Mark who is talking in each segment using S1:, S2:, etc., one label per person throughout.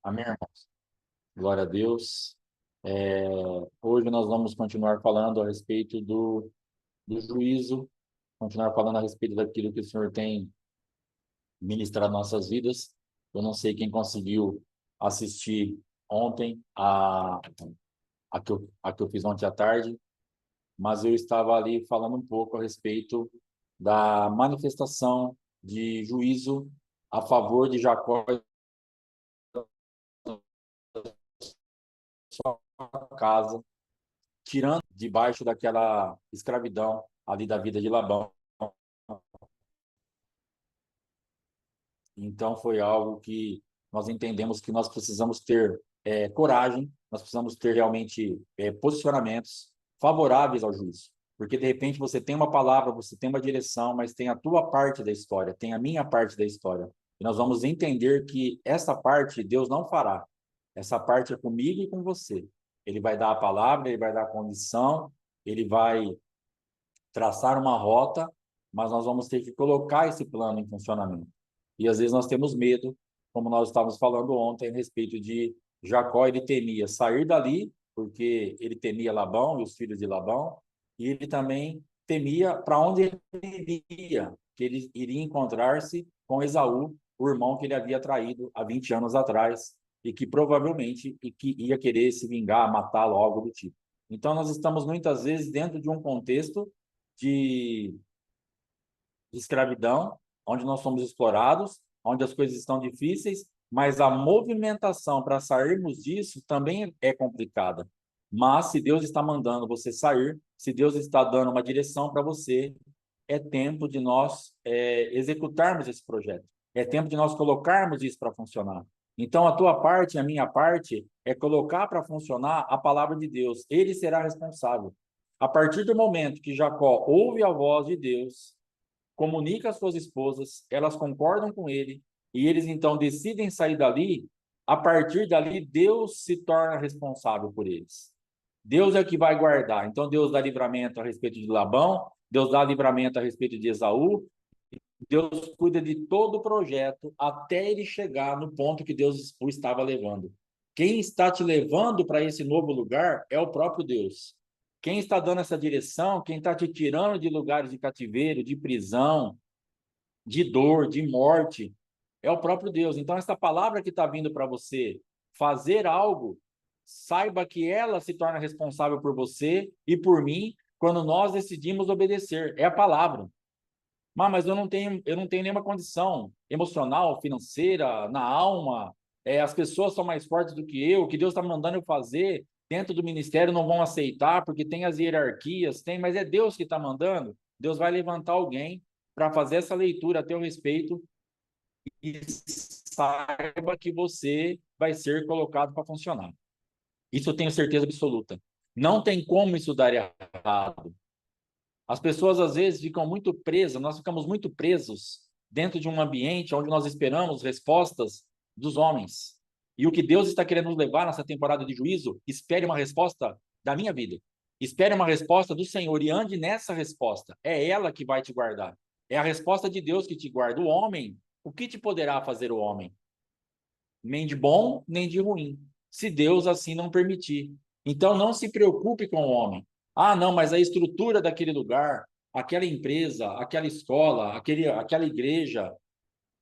S1: Amém, irmãos? Glória a Deus. É, Hoje nós vamos continuar falando a respeito do juízo, continuar falando a respeito daquilo que o Senhor tem ministrado nas nossas vidas. Eu não sei quem conseguiu assistir ontem a que eu fiz ontem à tarde, mas eu estava ali falando um pouco a respeito da manifestação de juízo a favor de Jacó e sua casa, tirando debaixo daquela escravidão ali da vida de Labão. Então foi algo que nós entendemos que nós precisamos ter coragem, nós precisamos ter realmente posicionamentos favoráveis ao juízo. Porque de repente você tem uma palavra, você tem uma direção, mas tem a tua parte da história, tem a minha parte da história. E nós vamos entender que essa parte Deus não fará. Essa parte é comigo e com você. Ele vai dar a palavra, ele vai dar a condição, ele vai traçar uma rota, mas nós vamos ter que colocar esse plano em funcionamento. E às vezes nós temos medo, como nós estávamos falando ontem, a respeito de Jacó. Ele temia sair dali, porque ele temia Labão e os filhos de Labão, e ele também temia para onde ele iria, que ele iria encontrar-se com Esaú, o irmão que ele havia traído há 20 anos atrás, e que provavelmente ia querer se vingar, matá-lo, algo do tipo. Então, nós estamos muitas vezes dentro de um contexto de escravidão, onde nós somos explorados, onde as coisas estão difíceis, mas a movimentação para sairmos disso também é complicada. Mas se Deus está mandando você sair, se Deus está dando uma direção para você, é tempo de nós executarmos esse projeto. É tempo de nós colocarmos isso para funcionar. Então, a tua parte e a minha parte é colocar para funcionar a palavra de Deus. Ele será responsável. A partir do momento que Jacó ouve a voz de Deus, comunica às suas esposas, elas concordam com ele, e eles então decidem sair dali, a partir dali Deus se torna responsável por eles. Deus é o que vai guardar. Então Deus dá livramento a respeito de Labão, Deus dá livramento a respeito de Esaú, Deus cuida de todo o projeto até ele chegar no ponto que Deus o estava levando. Quem está te levando para esse novo lugar é o próprio Deus. Quem está dando essa direção, quem está te tirando de lugares de cativeiro, de prisão, de dor, de morte, é o próprio Deus. Então, essa palavra que está vindo para você fazer algo, saiba que ela se torna responsável por você e por mim quando nós decidimos obedecer. É a palavra. Mas eu não tenho nenhuma condição emocional, financeira, na alma. As pessoas são mais fortes do que eu. O que Deus está mandando eu fazer dentro do ministério não vão aceitar, porque tem as hierarquias, mas é Deus que está mandando. Deus vai levantar alguém para fazer essa leitura a teu respeito e saiba que você vai ser colocado para funcionar. Isso eu tenho certeza absoluta. Não tem como isso dar errado. As pessoas, às vezes, ficam muito presas, nós ficamos muito presos dentro de um ambiente onde nós esperamos respostas dos homens. E o que Deus está querendo nos levar nessa temporada de juízo, espere uma resposta da minha vida. Espere uma resposta do Senhor e ande nessa resposta. É ela que vai te guardar. É a resposta de Deus que te guarda. O homem, o que te poderá fazer o homem? Nem de bom, nem de ruim, se Deus assim não permitir. Então, não se preocupe com o homem. Ah, não, mas a estrutura daquele lugar, aquela empresa, aquela escola, aquela igreja,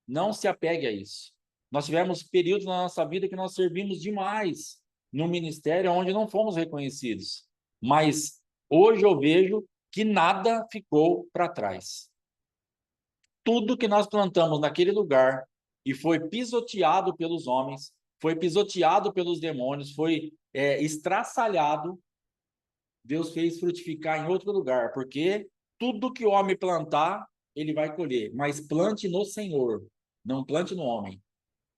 S1: não se apegue a isso. Nós tivemos períodos na nossa vida que nós servimos demais no ministério onde não fomos reconhecidos. Mas hoje eu vejo que nada ficou para trás. Tudo que nós plantamos naquele lugar e foi pisoteado pelos homens, foi pisoteado pelos demônios, foi estraçalhado, Deus fez frutificar em outro lugar, porque tudo que o homem plantar, ele vai colher, mas plante no Senhor, não plante no homem.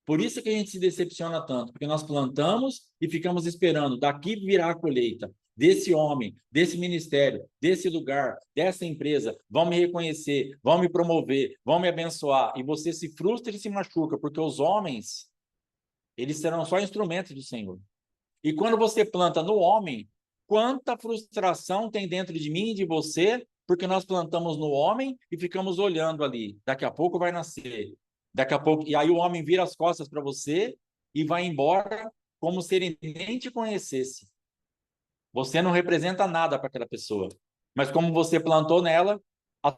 S1: Por isso que a gente se decepciona tanto, porque nós plantamos e ficamos esperando, daqui virá a colheita, desse homem, desse ministério, desse lugar, dessa empresa, vão me reconhecer, vão me promover, vão me abençoar, e você se frustra e se machuca, porque os homens, eles serão só instrumentos do Senhor. E quando você planta no homem, quanta frustração tem dentro de mim e de você, porque nós plantamos no homem e ficamos olhando ali. Daqui a pouco vai nascer. Daqui a pouco, e aí o homem vira as costas para você e vai embora como se ele nem te conhecesse. Você não representa nada para aquela pessoa. Mas como você plantou nela, a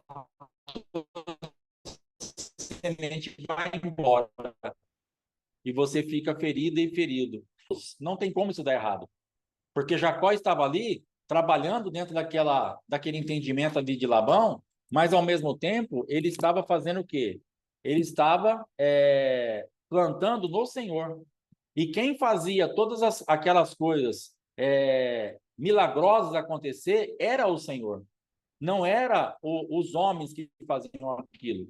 S1: semente vai embora. E você fica ferido e ferido. Não tem como isso dar errado. Porque Jacó estava ali trabalhando dentro daquele entendimento ali de Labão, mas ao mesmo tempo ele estava fazendo o quê? Ele estava plantando no Senhor. E quem fazia todas aquelas coisas milagrosas acontecer era o Senhor. Não era os homens que faziam aquilo.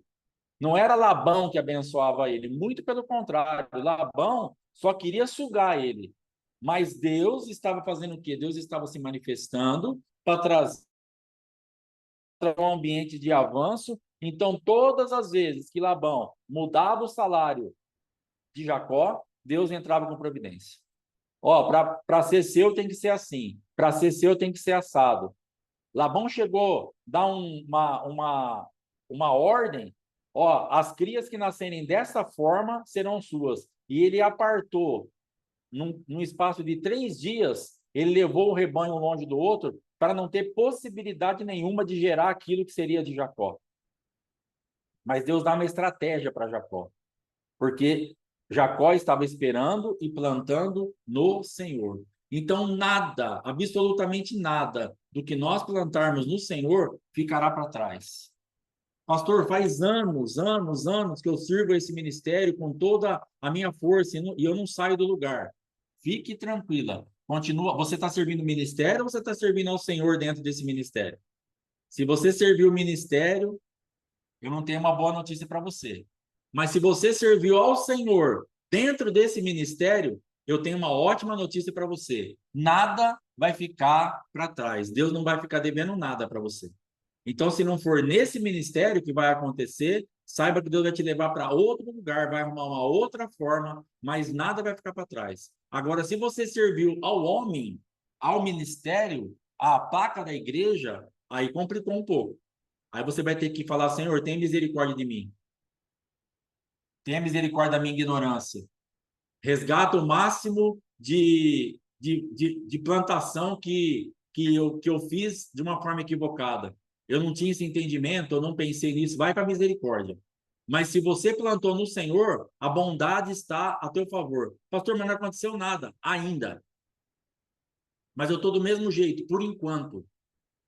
S1: Não era Labão que abençoava ele, muito pelo contrário, Labão só queria sugar ele. Mas Deus estava fazendo o quê? Deus estava se manifestando para trazer um ambiente de avanço. Então, todas as vezes que Labão mudava o salário de Jacó, Deus entrava com providência. Ó, para ser seu tem que ser assim, para ser seu tem que ser assado. Labão chegou a dar uma ordem, ó, as crias que nascerem dessa forma serão suas. E ele apartou, num espaço de 3 dias, ele levou o rebanho um longe do outro para não ter possibilidade nenhuma de gerar aquilo que seria de Jacó. Mas Deus dá uma estratégia para Jacó, porque Jacó estava esperando e plantando no Senhor. Então, nada, absolutamente nada do que nós plantarmos no Senhor ficará para trás. Pastor, faz anos, anos, anos que eu sirvo esse ministério com toda a minha força e eu não saio do lugar. Fique tranquila. Continua. Você está servindo o ministério ou você está servindo ao Senhor dentro desse ministério? Se você serviu o ministério, eu não tenho uma boa notícia para você. Mas se você serviu ao Senhor dentro desse ministério, eu tenho uma ótima notícia para você. Nada vai ficar para trás. Deus não vai ficar devendo nada para você. Então, se não for nesse ministério que vai acontecer, saiba que Deus vai te levar para outro lugar, vai arrumar uma outra forma, mas nada vai ficar para trás. Agora, se você serviu ao homem, ao ministério, à placa da igreja, aí complicou um pouco. Aí você vai ter que falar, Senhor, tem misericórdia de mim. Tenha misericórdia da minha ignorância. Resgata o máximo de plantação que eu fiz de uma forma equivocada. Eu não tinha esse entendimento, eu não pensei nisso. Vai para a misericórdia. Mas se você plantou no Senhor, a bondade está a teu favor. Pastor, mas não aconteceu nada ainda. Mas eu estou do mesmo jeito, por enquanto.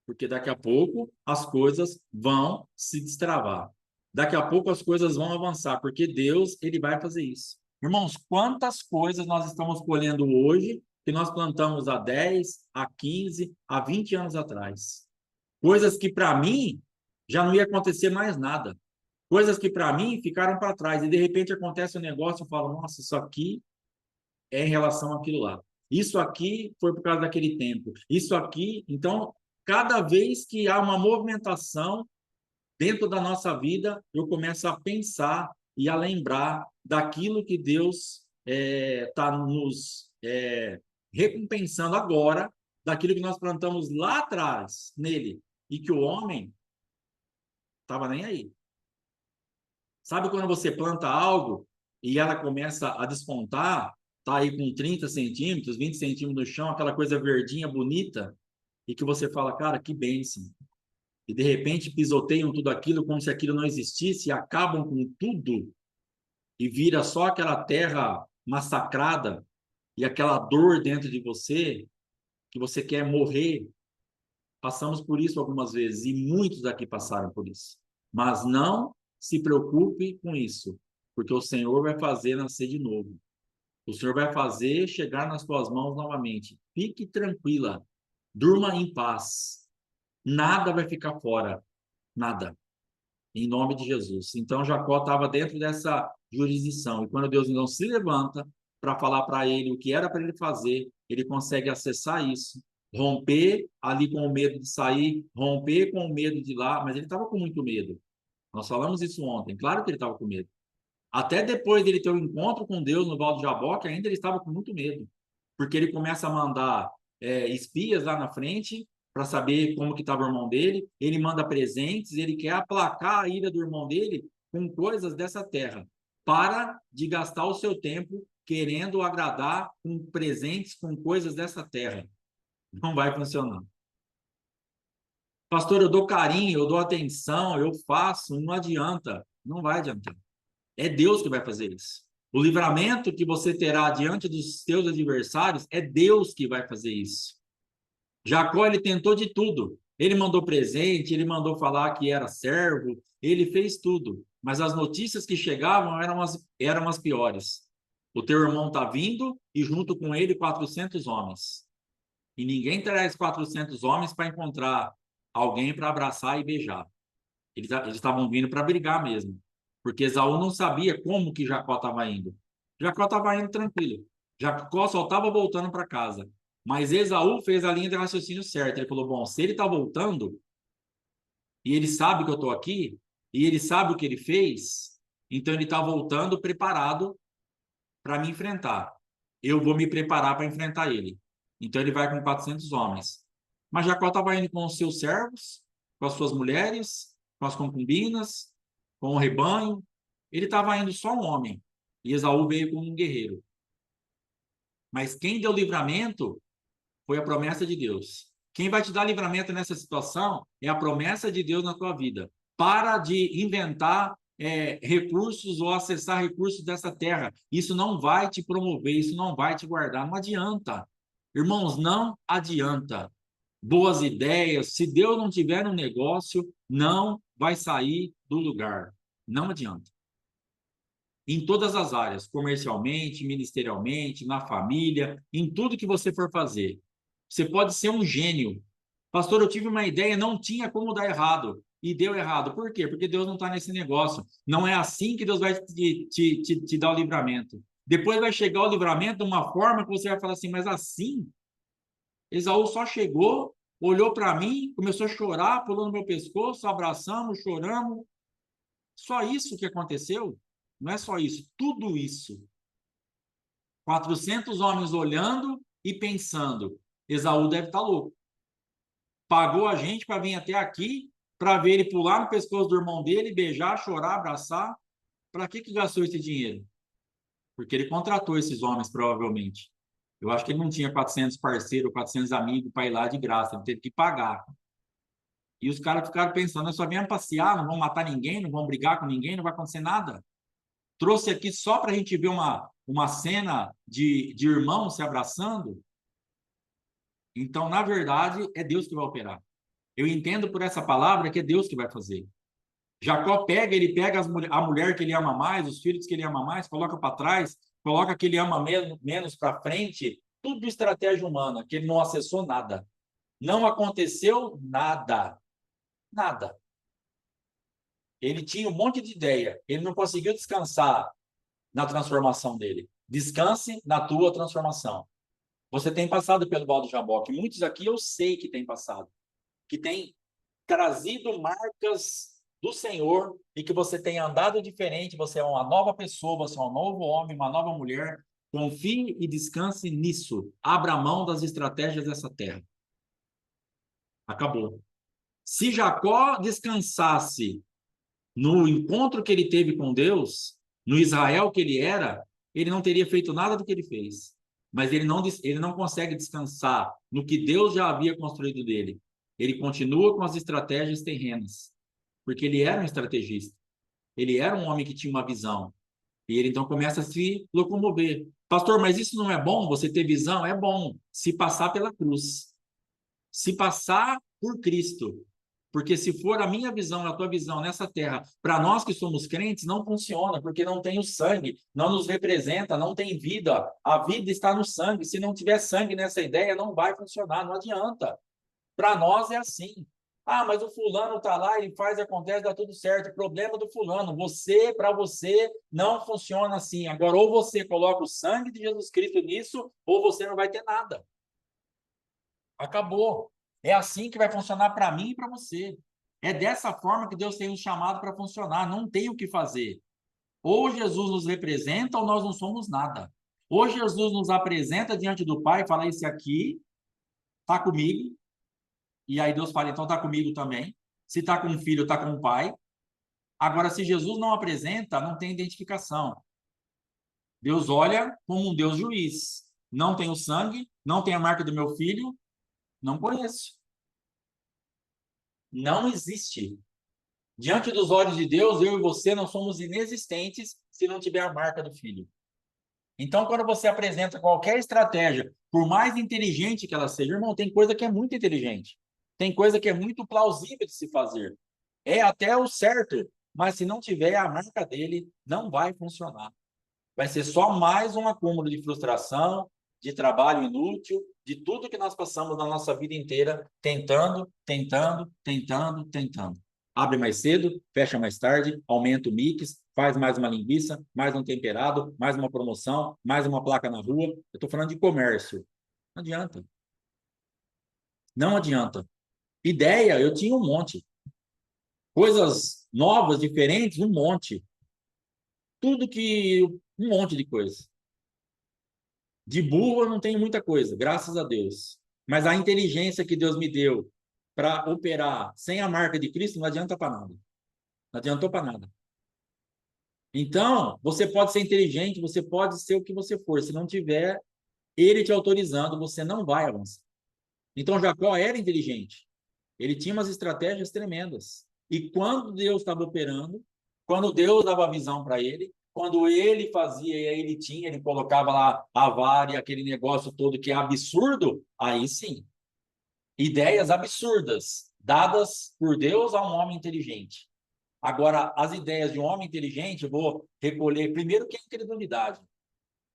S1: Porque daqui a pouco as coisas vão se destravar. Daqui a pouco as coisas vão avançar, porque Deus, ele vai fazer isso. Irmãos, quantas coisas nós estamos colhendo hoje que nós plantamos há 10, há 15, há 20 anos atrás. Coisas que para mim já não ia acontecer mais nada. Coisas que para mim ficaram para trás e de repente acontece um negócio e eu falo, nossa, isso aqui é em relação àquilo lá. Isso aqui foi por causa daquele tempo. Isso aqui, então, cada vez que há uma movimentação dentro da nossa vida, eu começo a pensar e a lembrar daquilo que Deus está nos recompensando agora, daquilo que nós plantamos lá atrás nele, e que o homem estava nem aí. Sabe quando você planta algo e ela começa a despontar, tá aí com 30 centímetros, 20 centímetros no chão, aquela coisa verdinha, bonita, e que você fala, cara, que bênção. E de repente pisoteiam tudo aquilo como se aquilo não existisse e acabam com tudo e vira só aquela terra massacrada e aquela dor dentro de você que você quer morrer. Passamos por isso algumas vezes e muitos aqui passaram por isso. Mas não se preocupe com isso, porque o Senhor vai fazer nascer de novo. O Senhor vai fazer chegar nas tuas mãos novamente. Fique tranquila, durma em paz. Nada vai ficar fora, nada. Em nome de Jesus. Então Jacó estava dentro dessa jurisdição. E quando Deus então se levanta para falar para ele o que era para ele fazer, ele consegue acessar isso, romper ali com o medo de sair, romper com o medo de ir lá, mas ele estava com muito medo. Nós falamos isso ontem. Claro que ele estava com medo. Até depois dele ter um encontro com Deus no Val de Jaboque, ainda ele estava com muito medo. Porque ele começa a mandar espias lá na frente para saber como que estava o irmão dele. Ele manda presentes, ele quer aplacar a ira do irmão dele com coisas dessa terra. Para de gastar o seu tempo querendo agradar com presentes, com coisas dessa terra. Não vai funcionar. Pastor, eu dou carinho, eu dou atenção, eu faço, não adianta. Não vai adiantar. É Deus que vai fazer isso. O livramento que você terá diante dos seus adversários, é Deus que vai fazer isso. Jacó, ele tentou de tudo. Ele mandou presente, ele mandou falar que era servo, ele fez tudo. Mas as notícias que chegavam eram as piores. O teu irmão está vindo e junto com ele 400 homens. E ninguém terá esses 400 homens para encontrar alguém para abraçar e beijar. Eles estavam vindo para brigar mesmo. Porque Esaú não sabia como que Jacó estava indo. Jacó estava indo tranquilo. Jacó só estava voltando para casa. Mas Esaú fez a linha de raciocínio certa. Ele falou, bom, se ele está voltando, e ele sabe que eu estou aqui, e ele sabe o que ele fez, então ele está voltando preparado para me enfrentar. Eu vou me preparar para enfrentar ele. Então ele vai com 400 homens. Mas Jacó estava indo com os seus servos, com as suas mulheres, com as concubinas, com o rebanho. Ele estava indo só um homem. E Esaú veio como um guerreiro. Mas quem deu livramento foi a promessa de Deus. Quem vai te dar livramento nessa situação é a promessa de Deus na tua vida. Para de inventar recursos ou acessar recursos dessa terra. Isso não vai te promover, isso não vai te guardar. Não adianta. Irmãos, não adianta. Boas ideias, se Deus não tiver um negócio, não vai sair do lugar. Não adianta. Em todas as áreas, comercialmente, ministerialmente, na família, em tudo que você for fazer. Você pode ser um gênio. Pastor, eu tive uma ideia, não tinha como dar errado. E deu errado. Por quê? Porque Deus não está nesse negócio. Não é assim que Deus vai te dar o livramento. Depois vai chegar o livramento de uma forma que você vai falar assim, mas assim? Esaú só chegou, olhou para mim, começou a chorar, pulou no meu pescoço, abraçamos, choramos. Só isso que aconteceu? Não é só isso, tudo isso. 400 homens olhando e pensando, Esaú deve estar louco. Pagou a gente para vir até aqui, para ver ele pular no pescoço do irmão dele, beijar, chorar, abraçar. Para que gastou esse dinheiro? Porque ele contratou esses homens, provavelmente. Eu acho que ele não tinha 400 parceiros, 400 amigos para ir lá de graça, ele teve que pagar. E os caras ficaram pensando, nós só viemos passear, não vão matar ninguém, não vão brigar com ninguém, não vai acontecer nada. Trouxe aqui só para a gente ver uma cena de irmãos se abraçando. Então, na verdade, é Deus que vai operar. Eu entendo por essa palavra que é Deus que vai fazer. Jacó ele pega a mulher que ele ama mais, os filhos que ele ama mais, coloca para trás, coloca que ele ama menos para frente, tudo estratégia humana, que ele não acessou nada. Não aconteceu nada. Nada. Ele tinha um monte de ideia, ele não conseguiu descansar na transformação dele. Descanse na tua transformação. Você tem passado pelo Val do Jaboque, muitos aqui eu sei que tem passado, que tem trazido marcas do Senhor e que você tem andado diferente, você é uma nova pessoa, você é um novo homem, uma nova mulher. Confie e descanse nisso. Abra mão das estratégias dessa terra. Acabou. Se Jacó descansasse no encontro que ele teve com Deus, no Israel que ele era, ele não teria feito nada do que ele fez. Mas ele não consegue descansar no que Deus já havia construído dele. Ele continua com as estratégias terrenas, porque ele era um estrategista. Ele era um homem que tinha uma visão. E ele então começa a se locomover. Pastor, mas isso não é bom? Você ter visão? É bom, se passar pela cruz. Se passar por Cristo. Porque se for a minha visão, a tua visão nessa terra, para nós que somos crentes, não funciona, porque não tem o sangue, não nos representa, não tem vida. A vida está no sangue. Se não tiver sangue nessa ideia, não vai funcionar, não adianta. Para nós é assim. Ah, mas o fulano está lá, ele faz, acontece, dá tudo certo. O problema do fulano, para você, não funciona assim. Agora, ou você coloca o sangue de Jesus Cristo nisso, ou você não vai ter nada. Acabou. É assim que vai funcionar para mim e para você. É dessa forma que Deus tem nos chamado para funcionar. Não tem o que fazer. Ou Jesus nos representa ou nós não somos nada. Ou Jesus nos apresenta diante do Pai e fala, esse aqui está comigo. E aí Deus fala, então está comigo também. Se está com um filho, está com o Pai. Agora, se Jesus não apresenta, não tem identificação. Deus olha como um Deus juiz. Não tem o sangue, não tem a marca do meu filho, não conheço. Não existe. Diante dos olhos de Deus, eu e você não somos inexistentes se não tiver a marca do filho. Então, quando você apresenta qualquer estratégia, por mais inteligente que ela seja, irmão, tem coisa que é muito inteligente. Tem coisa que é muito plausível de se fazer. É até o certo, mas se não tiver a marca dele, não vai funcionar. Vai ser só mais um acúmulo de frustração, de trabalho inútil, de tudo que nós passamos na nossa vida inteira, tentando, tentando, tentando, tentando. Abre mais cedo, fecha mais tarde, aumenta o mix, faz mais uma linguiça, mais um temperado, mais uma promoção, mais uma placa na rua. Eu estou falando de comércio. Não adianta. Não adianta. Ideia, eu tinha um monte. Coisas novas, diferentes, um monte. Tudo que... Um monte de coisa. De burro eu não tenho muita coisa, graças a Deus. Mas a inteligência que Deus me deu para operar sem a marca de Cristo não adianta para nada. Não adiantou para nada. Então, você pode ser inteligente, você pode ser o que você for. Se não tiver ele te autorizando, você não vai avançar. Então, Jacó era inteligente. Ele tinha umas estratégias tremendas. E quando Deus estava operando, quando Deus dava visão para ele, quando ele fazia e aí ele tinha, ele colocava lá a vara e aquele negócio todo que é absurdo, aí sim. Ideias absurdas, dadas por Deus a um homem inteligente. Agora, as ideias de um homem inteligente, eu vou recolher primeiro que é a incredulidade.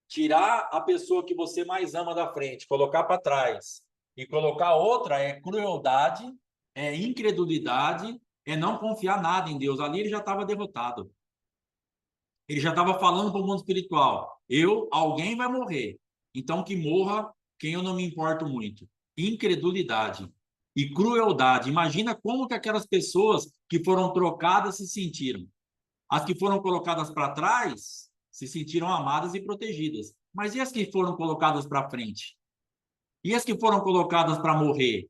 S1: Tirar a pessoa que você mais ama da frente, colocar para trás e colocar outra é crueldade, é incredulidade, é não confiar nada em Deus. Ali ele já estava derrotado. Ele já estava falando para o mundo espiritual. Alguém vai morrer. Então que morra quem eu não me importo muito. Incredulidade e crueldade. Imagina como que aquelas pessoas que foram trocadas se sentiram. As que foram colocadas para trás se sentiram amadas e protegidas. Mas e as que foram colocadas para frente? E as que foram colocadas para morrer?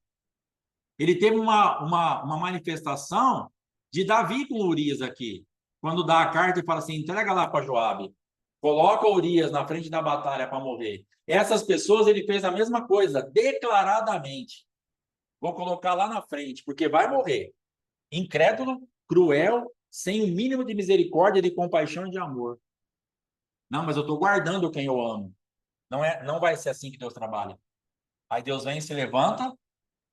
S1: Ele teve uma manifestação de Davi com Urias aqui. Quando dá a carta e fala assim, entrega lá para Joabe. Coloca Urias na frente da batalha para morrer. Essas pessoas ele fez a mesma coisa, declaradamente. Vou colocar lá na frente, porque vai morrer. Incrédulo, cruel, sem o mínimo de misericórdia, de compaixão e de amor. Não, mas eu estou guardando quem eu amo. Não vai ser assim que Deus trabalha. Aí Deus vem, se levanta,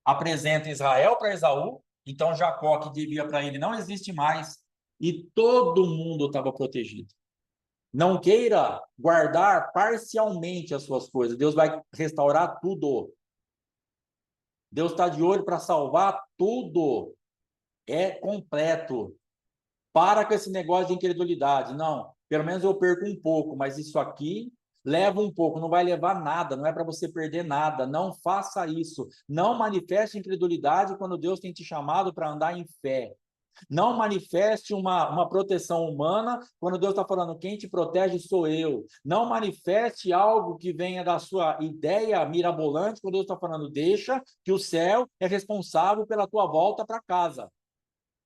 S1: apresenta Israel para Esaú, então Jacó, que devia para ele, não existe mais, e todo mundo estava protegido. Não queira guardar parcialmente as suas coisas, Deus vai restaurar tudo. Deus está de olho para salvar tudo. É completo. Para com esse negócio de incredulidade. Não, pelo menos eu perco um pouco, mas isso aqui leva um pouco, não vai levar nada, não é para você perder nada. Não faça isso. Não manifeste incredulidade quando Deus tem te chamado para andar em fé. Não manifeste uma proteção humana quando Deus está falando, quem te protege sou eu. Não manifeste algo que venha da sua ideia mirabolante quando Deus está falando, deixa que o céu é responsável pela tua volta para casa.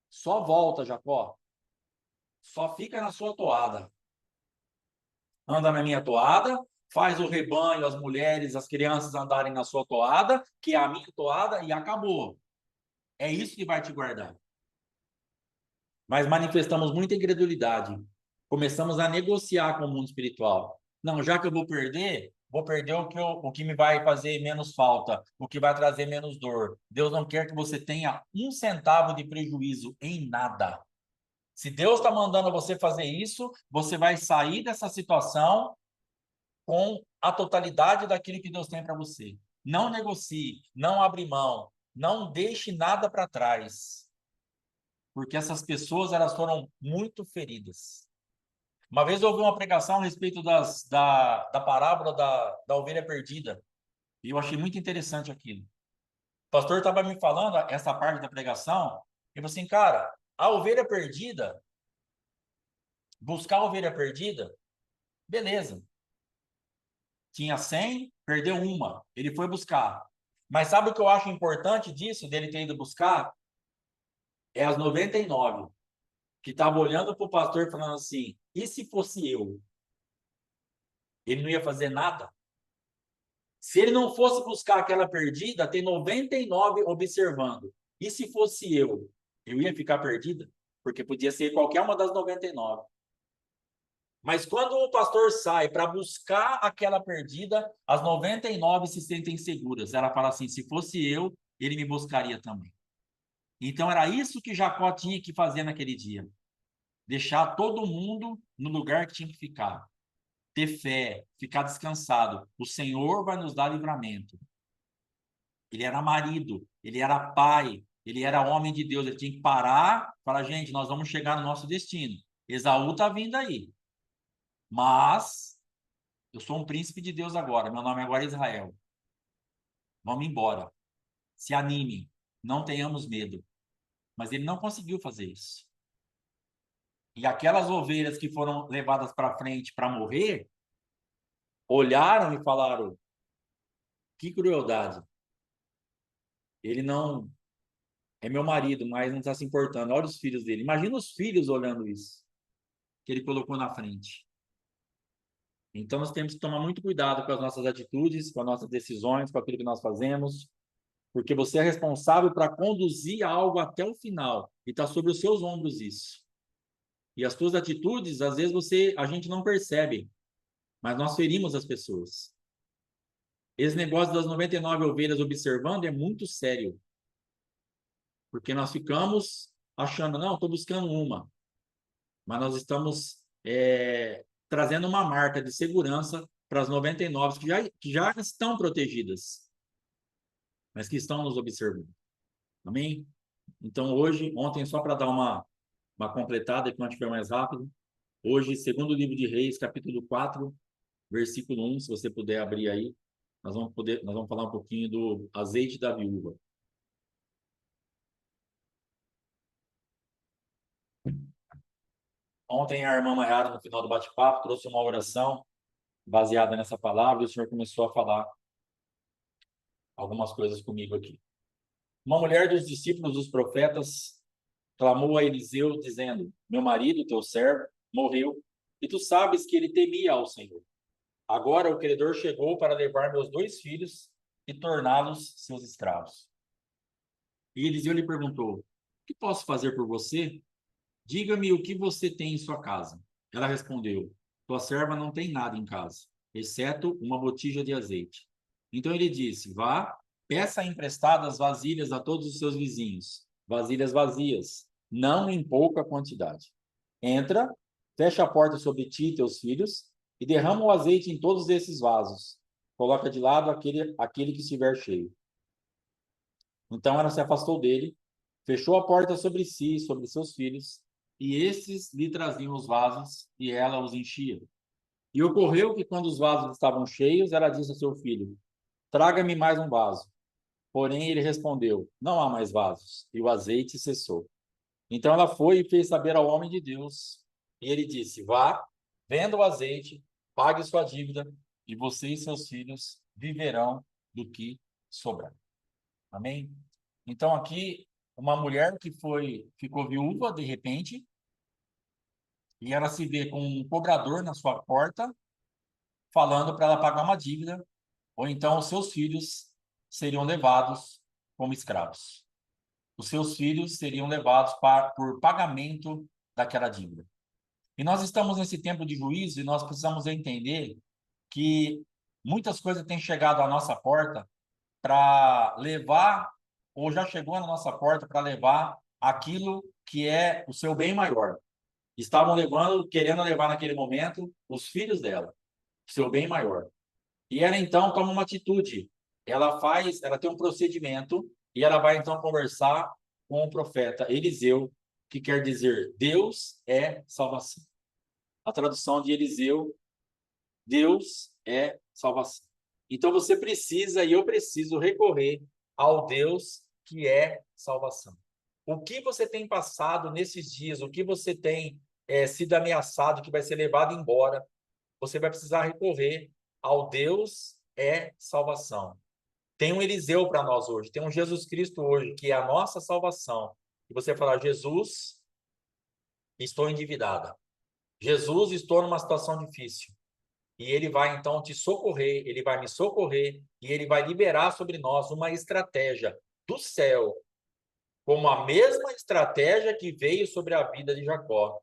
S1: Só volta, Jacó. Só fica na sua toada. Anda na minha toada, faz o rebanho, as mulheres, as crianças andarem na sua toada, que é a minha toada, e acabou. É isso que vai te guardar. Mas manifestamos muita incredulidade. Começamos a negociar com o mundo espiritual. Não, já que eu vou perder o que me vai fazer menos falta, o que vai trazer menos dor. Deus não quer que você tenha um centavo de prejuízo em nada. Se Deus está mandando você fazer isso, você vai sair dessa situação com a totalidade daquilo que Deus tem para você. Não negocie, não abra mão, não deixe nada para trás, porque essas pessoas elas foram muito feridas. Uma vez eu ouvi uma pregação a respeito da parábola da ovelha perdida, e eu achei muito interessante aquilo. O pastor estava me falando essa parte da pregação, e falou assim, cara, a ovelha perdida, buscar a ovelha perdida, beleza. Tinha 100, perdeu uma. Ele foi buscar. Mas sabe o que eu acho importante disso, dele ter ido buscar? É as 99 que estava olhando para o pastor falando assim, e se fosse eu? Ele não ia fazer nada? Se ele não fosse buscar aquela perdida, tem 99 observando. E se fosse eu ia ficar perdida? Porque podia ser qualquer uma das 99. Mas quando o pastor sai para buscar aquela perdida, as 99 se sentem seguras. Ela fala assim: se fosse eu, ele me buscaria também. Então era isso que Jacó tinha que fazer naquele dia: deixar todo mundo no lugar que tinha que ficar, ter fé, ficar descansado. O Senhor vai nos dar livramento. Ele era marido, ele era pai, ele era homem de Deus. Ele tinha que parar e falar: gente, nós vamos chegar no nosso destino. Esaú está vindo aí, mas eu sou um príncipe de Deus agora. Meu nome agora é Israel. Vamos embora. Se anime. Não tenhamos medo. Mas ele não conseguiu fazer isso. E aquelas ovelhas que foram levadas para frente para morrer, olharam e falaram: que crueldade. Ele não é meu marido, mas não está se importando. Olha os filhos dele. Imagina os filhos olhando isso, que ele colocou na frente. Então, nós temos que tomar muito cuidado com as nossas atitudes, com as nossas decisões, com aquilo que nós fazemos, porque você é responsável para conduzir algo até o final, e está sobre os seus ombros isso. E as suas atitudes, às vezes a gente não percebe, mas nós ferimos as pessoas. Esse negócio das 99 ovelhas observando é muito sério, porque nós ficamos achando, não, estou buscando uma, mas nós estamos trazendo uma marca de segurança para as 99 que já estão protegidas, mas que estão nos observando. Amém? Então, ontem, só para dar uma completada, que não tiver mais rápido, hoje, segundo livro de Reis, capítulo 4, versículo 1, se você puder abrir aí, nós vamos falar um pouquinho do azeite da viúva. Ontem a irmã Mayara, no final do bate-papo, trouxe uma oração baseada nessa palavra e o Senhor começou a falar algumas coisas comigo aqui. Uma mulher dos discípulos dos profetas clamou a Eliseu, dizendo: meu marido, teu servo, morreu, e tu sabes que ele temia ao Senhor. Agora o credor chegou para levar meus 2 filhos e torná-los seus escravos. E Eliseu lhe perguntou: o que posso fazer por você? Diga-me o que você tem em sua casa. Ela respondeu: tua serva não tem nada em casa, exceto uma botija de azeite. Então ele disse: vá, peça emprestadas vasilhas a todos os seus vizinhos, vasilhas vazias, não em pouca quantidade. Entra, fecha a porta sobre ti e teus filhos e derrama o azeite em todos esses vasos. Coloca de lado aquele que estiver cheio. Então ela se afastou dele, fechou a porta sobre si e sobre seus filhos, e estes lhe traziam os vasos, e ela os enchia. E ocorreu que, quando os vasos estavam cheios, ela disse a seu filho: traga-me mais um vaso. Porém, ele respondeu: não há mais vasos. E o azeite cessou. Então ela foi e fez saber ao homem de Deus. E ele disse: vá, venda o azeite, pague sua dívida, e você e seus filhos viverão do que sobrar. Amém? Então, aqui, uma mulher que ficou viúva de repente, e ela se vê com um cobrador na sua porta, falando para ela pagar uma dívida, ou então os seus filhos seriam levados como escravos. Os seus filhos seriam levados por pagamento daquela dívida. E nós estamos nesse tempo de juízo e nós precisamos entender que muitas coisas têm chegado à nossa porta para levar, ou já chegou na nossa porta para levar aquilo que é o seu bem maior. Estavam levando, querendo levar naquele momento os filhos dela, o seu bem maior. E ela então toma uma atitude. Ela tem um procedimento e ela vai então conversar com o profeta Eliseu, que quer dizer Deus é salvação. A tradução de Eliseu, Deus é salvação. Então você precisa e eu preciso recorrer ao Deus que é salvação. O que você tem passado nesses dias, o que você tem sido ameaçado, que vai ser levado embora, você vai precisar recorrer ao Deus é salvação. Tem um Eliseu para nós hoje, tem um Jesus Cristo hoje, que é a nossa salvação. E você falar: Jesus, estou endividada. Jesus, estou numa situação difícil. E ele vai então te socorrer, ele vai me socorrer e ele vai liberar sobre nós uma estratégia do céu, como a mesma estratégia que veio sobre a vida de Jacó.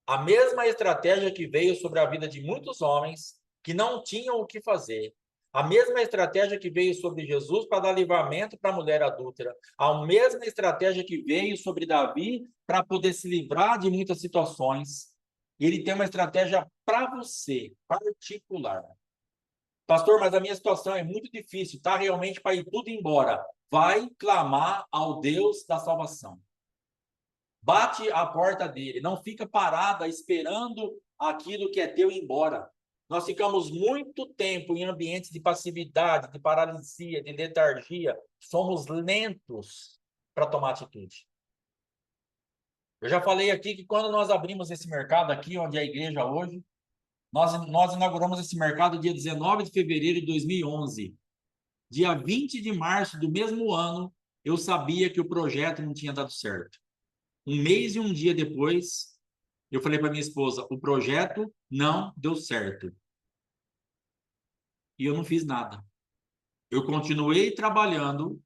S1: A mesma estratégia que veio sobre a vida de muitos homens que não tinham o que fazer. A mesma estratégia que veio sobre Jesus para dar livramento para a mulher adúltera. A mesma estratégia que veio sobre Davi para poder se livrar de muitas situações. Ele tem uma estratégia para você, particular. Pastor, mas a minha situação é muito difícil, tá realmente para ir tudo embora. Vai clamar ao Deus da salvação. Bate a porta dele, não fica parada esperando aquilo que é teu ir embora. Nós ficamos muito tempo em ambientes de passividade, de paralisia, de letargia. Somos lentos para tomar atitude. Eu já falei aqui que quando nós abrimos esse mercado aqui, onde é a igreja hoje, nós inauguramos esse mercado dia 19 de fevereiro de 2011. Dia 20 de março do mesmo ano, eu sabia que o projeto não tinha dado certo. Um mês e um dia depois, eu falei para minha esposa, o projeto não deu certo. E eu não fiz nada. Eu continuei trabalhando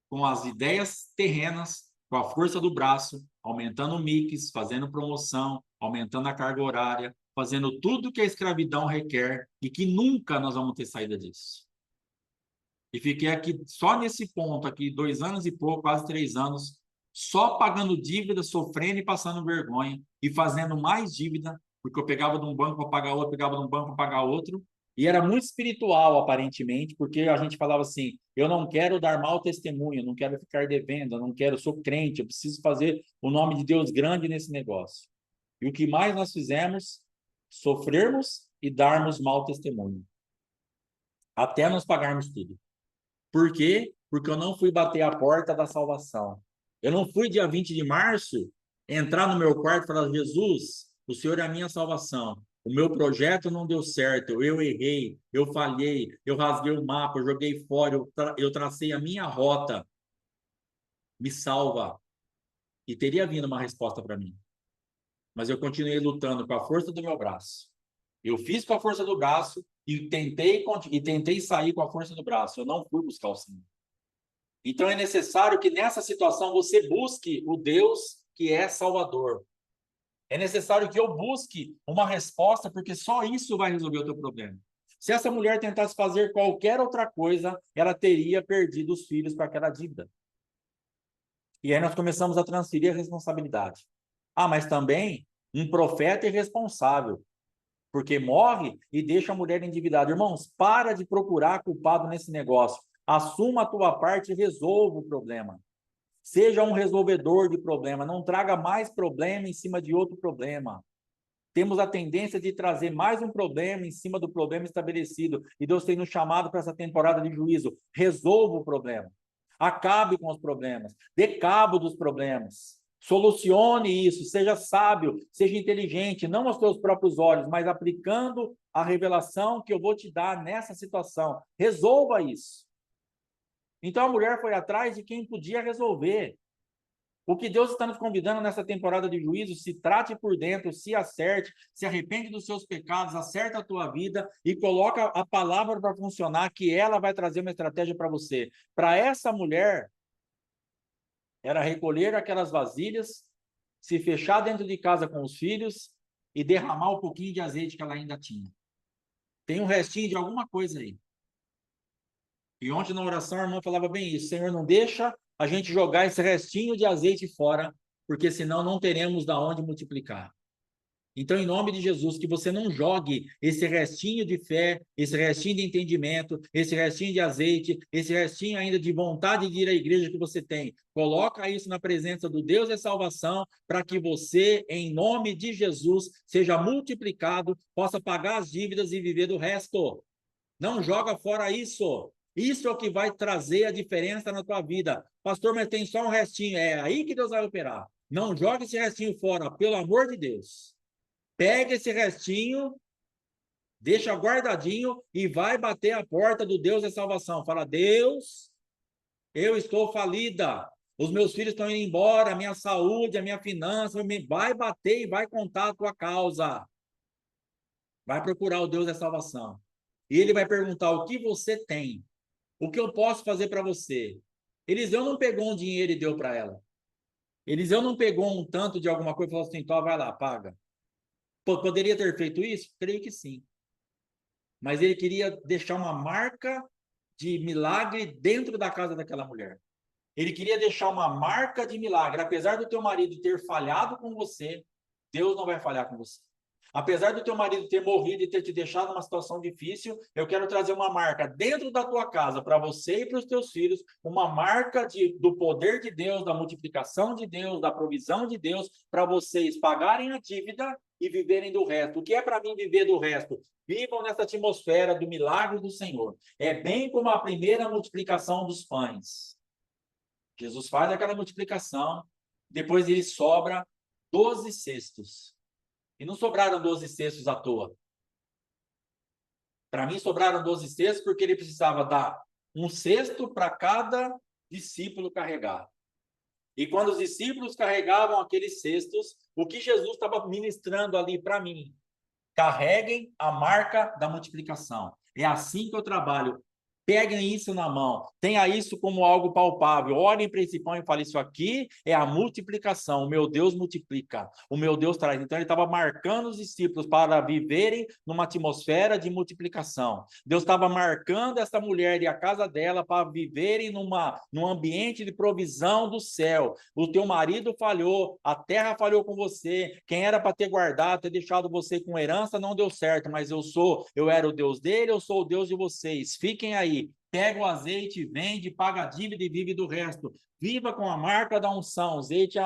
S1: com as ideias terrenas, com a força do braço, aumentando o mix, fazendo promoção, aumentando a carga horária, fazendo tudo que a escravidão requer e que nunca nós vamos ter saída disso. E fiquei aqui, só nesse ponto aqui, 2 anos e pouco, quase 3 anos, só pagando dívida, sofrendo e passando vergonha, e fazendo mais dívida, porque eu pegava de um banco para pagar outro, pegava de um banco para pagar outro, e era muito espiritual, aparentemente, porque a gente falava assim, eu não quero dar mau testemunho, eu não quero ficar devendo, eu não quero, eu sou crente, eu preciso fazer o nome de Deus grande nesse negócio. E o que mais nós fizemos? Sofrermos e darmos mau testemunho. Até nós pagarmos tudo. Por quê? Porque eu não fui bater a porta da salvação. Eu não fui dia 20 de março entrar no meu quarto e falar, Jesus, o Senhor é a minha salvação. O meu projeto não deu certo, eu errei, eu falhei, eu rasguei o mapa, eu joguei fora, eu tracei a minha rota. Me salva. E teria vindo uma resposta para mim. Mas eu continuei lutando com a força do meu braço. Eu fiz com a força do braço e tentei sair com a força do braço. Eu não fui buscar o Senhor. Então é necessário que nessa situação você busque o Deus que é Salvador. É necessário que eu busque uma resposta, porque só isso vai resolver o teu problema. Se essa mulher tentasse fazer qualquer outra coisa, ela teria perdido os filhos para aquela dívida. E aí nós começamos a transferir a responsabilidade. Ah, mas também um profeta é irresponsável, porque morre e deixa a mulher endividada. Irmãos, para de procurar culpado nesse negócio. Assuma a tua parte e resolva o problema. Seja um resolvedor de problema. Não traga mais problema em cima de outro problema. Temos a tendência de trazer mais um problema em cima do problema estabelecido. E Deus tem nos chamado para essa temporada de juízo. Resolva o problema. Acabe com os problemas. Dê cabo dos problemas. Solucione isso. Seja sábio, seja inteligente, não aos teus próprios olhos, mas aplicando a revelação que eu vou te dar nessa situação. Resolva isso. Então a mulher foi atrás de quem podia resolver. O que Deus está nos convidando nessa temporada de juízo, se trate por dentro, se acerte, se arrepende dos seus pecados, acerta a tua vida e coloca a palavra para funcionar, que ela vai trazer uma estratégia para você. Para essa mulher, era recolher aquelas vasilhas, se fechar dentro de casa com os filhos e derramar um pouquinho de azeite que ela ainda tinha. Tem um restinho de alguma coisa aí. E ontem na oração a irmã falava bem isso, Senhor, não deixa a gente jogar esse restinho de azeite fora, porque senão não teremos da onde multiplicar. Então, em nome de Jesus, que você não jogue esse restinho de fé, esse restinho de entendimento, esse restinho de azeite, esse restinho ainda de vontade de ir à igreja que você tem. Coloca isso na presença do Deus da salvação, para que você, em nome de Jesus, seja multiplicado, possa pagar as dívidas e viver do resto. Não joga fora isso. Isso é o que vai trazer a diferença na tua vida. Pastor, mas tem só um restinho. É aí que Deus vai operar. Não joga esse restinho fora, pelo amor de Deus. Pega esse restinho, deixa guardadinho e vai bater a porta do Deus da salvação. Fala, Deus, eu estou falida. Os meus filhos estão indo embora, a minha saúde, a minha finança, vai bater e vai contar a tua causa. Vai procurar o Deus da salvação. E ele vai perguntar o que você tem, o que eu posso fazer para você. Eliseu não pegou um dinheiro e deu para ela. Eliseu não pegou um tanto de alguma coisa e falou assim, então vai lá, paga. Poderia ter feito isso? Creio que sim. Mas ele queria deixar uma marca de milagre dentro da casa daquela mulher. Ele queria deixar uma marca de milagre. Apesar do teu marido ter falhado com você, Deus não vai falhar com você. Apesar do teu marido ter morrido e ter te deixado numa situação difícil, eu quero trazer uma marca dentro da tua casa, para você e para os teus filhos, uma marca do poder de Deus, da multiplicação de Deus, da provisão de Deus, para vocês pagarem a dívida e viverem do resto. O que é para mim viver do resto? Vivam nessa atmosfera do milagre do Senhor. É bem como a primeira multiplicação dos pães. Jesus faz aquela multiplicação, depois ele sobra 12 cestos. E não sobraram 12 cestos à toa. Para mim, sobraram 12 cestos porque ele precisava dar um cesto para cada discípulo carregar. E quando os discípulos carregavam aqueles cestos, o que Jesus estava ministrando ali para mim? Carreguem a marca da multiplicação. É assim que eu trabalho. Peguem isso na mão, tenha isso como algo palpável. Olhem para esse pão e falem: isso aqui é a multiplicação. O meu Deus multiplica, o meu Deus traz. Então, ele estava marcando os discípulos para viverem numa atmosfera de multiplicação. Deus estava marcando essa mulher e a casa dela para viverem num ambiente de provisão do céu. O teu marido falhou, a terra falhou com você. Quem era para ter guardado, ter deixado você com herança, não deu certo, mas eu era o Deus dele, eu sou o Deus de vocês. Fiquem aí. Pega o azeite, vende, paga a dívida e vive do resto. Viva com a marca da unção. Azeite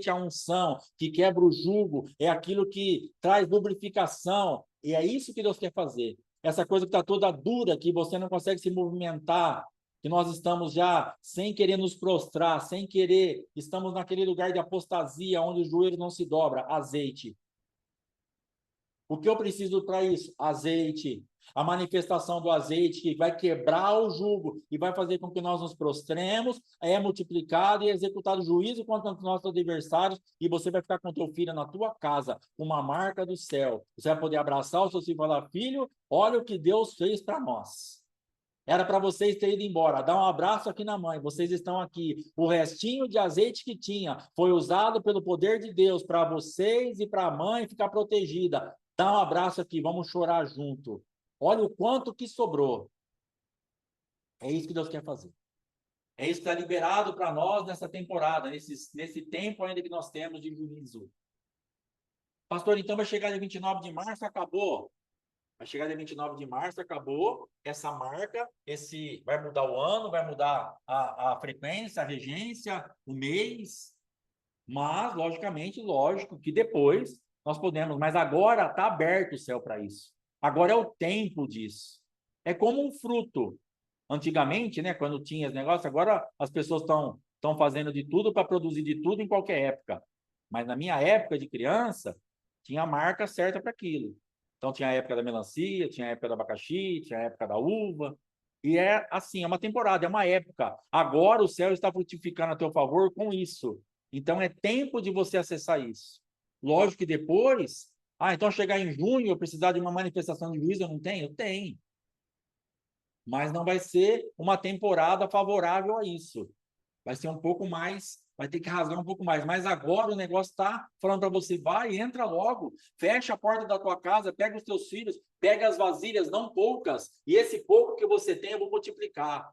S1: é a unção que quebra o jugo, é aquilo que traz lubrificação. E é isso que Deus quer fazer. Essa coisa que está toda dura, que você não consegue se movimentar, que nós estamos já sem querer nos prostrar, sem querer, estamos naquele lugar de apostasia, onde o joelho não se dobra. Azeite. O que eu preciso para isso? Azeite. A manifestação do azeite que vai quebrar o jugo e vai fazer com que nós nos prostremos, é multiplicado e executado juízo contra os nossos adversários, e você vai ficar com teu filho na tua casa, uma marca do céu. Você vai poder abraçar o seu filho e falar: filho, olha o que Deus fez para nós. Era para vocês terem ido embora, dá um abraço aqui na mãe, vocês estão aqui. O restinho de azeite que tinha foi usado pelo poder de Deus para vocês e para a mãe ficar protegida. Dá um abraço aqui, vamos chorar junto. Olha o quanto que sobrou. É isso que Deus quer fazer. É isso que está liberado para nós nessa temporada, nesse tempo ainda que nós temos de juízo. Pastor, então vai chegar dia 29 de março, acabou. Vai chegar dia 29 de março, acabou essa marca, vai mudar o ano, vai mudar a frequência, a regência, o mês, mas, lógico que depois nós podemos, mas agora está aberto o céu para isso. Agora é o tempo disso. É como um fruto. Antigamente, né, quando tinha esse negócio, agora as pessoas estão fazendo de tudo para produzir de tudo em qualquer época. Mas na minha época de criança, tinha a marca certa para aquilo. Então tinha a época da melancia, tinha a época do abacaxi, tinha a época da uva. E é assim, é uma temporada, é uma época. Agora o céu está frutificando a teu favor com isso. Então é tempo de você acessar isso. Lógico que depois, então chegar em junho, eu precisar de uma manifestação de juízo, eu não tenho? Eu tenho. Mas não vai ser uma temporada favorável a isso. Vai ser um pouco mais, vai ter que rasgar um pouco mais. Mas agora o negócio está falando para você: vai, entra logo, fecha a porta da tua casa, pega os teus filhos, pega as vasilhas, não poucas, e esse pouco que você tem eu vou multiplicar.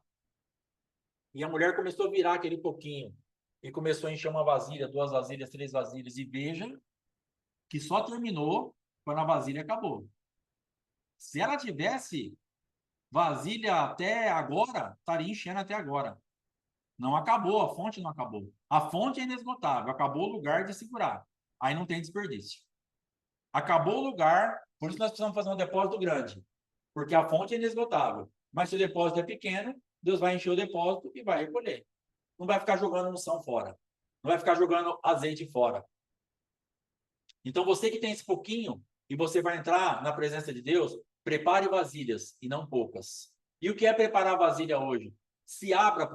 S1: E a mulher começou a virar aquele pouquinho, e começou a encher uma vasilha, 2 vasilhas, 3 vasilhas, e veja que só terminou quando a vasilha acabou. Se ela tivesse vasilha até agora, estaria enchendo até agora. Não acabou, a fonte não acabou. A fonte é inesgotável, acabou o lugar de segurar. Aí não tem desperdício. Acabou o lugar, por isso nós precisamos fazer um depósito grande, porque a fonte é inesgotável. Mas se o depósito é pequeno, Deus vai encher o depósito e vai recolher. Não vai ficar jogando unção fora. Não vai ficar jogando azeite fora. Então você que tem esse pouquinho e você vai entrar na presença de Deus, prepare vasilhas e não poucas. E o que é preparar vasilha hoje? Se abra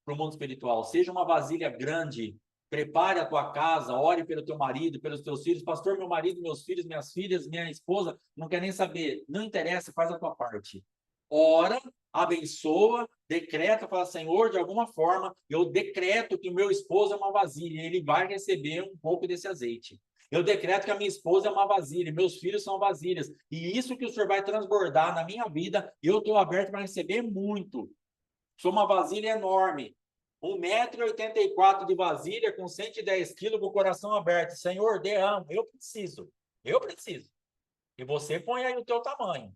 S1: para o mundo espiritual. Seja uma vasilha grande. Prepare a tua casa, ore pelo teu marido, pelos teus filhos. Pastor, meu marido, meus filhos, minhas filhas, minha esposa, não quer nem saber. Não interessa, faz a tua parte. Ora, abençoa, decreta, fala, Senhor, de alguma forma, eu decreto que o meu esposo é uma vasilha, ele vai receber um pouco desse azeite. Eu decreto que a minha esposa é uma vasilha, meus filhos são vasilhas. E isso que o Senhor vai transbordar na minha vida, eu estou aberto para receber muito. Sou uma vasilha enorme. 1,84 m de vasilha com 110 quilos com o coração aberto. Senhor, derrama. Eu preciso. Eu preciso. E você põe aí o teu tamanho.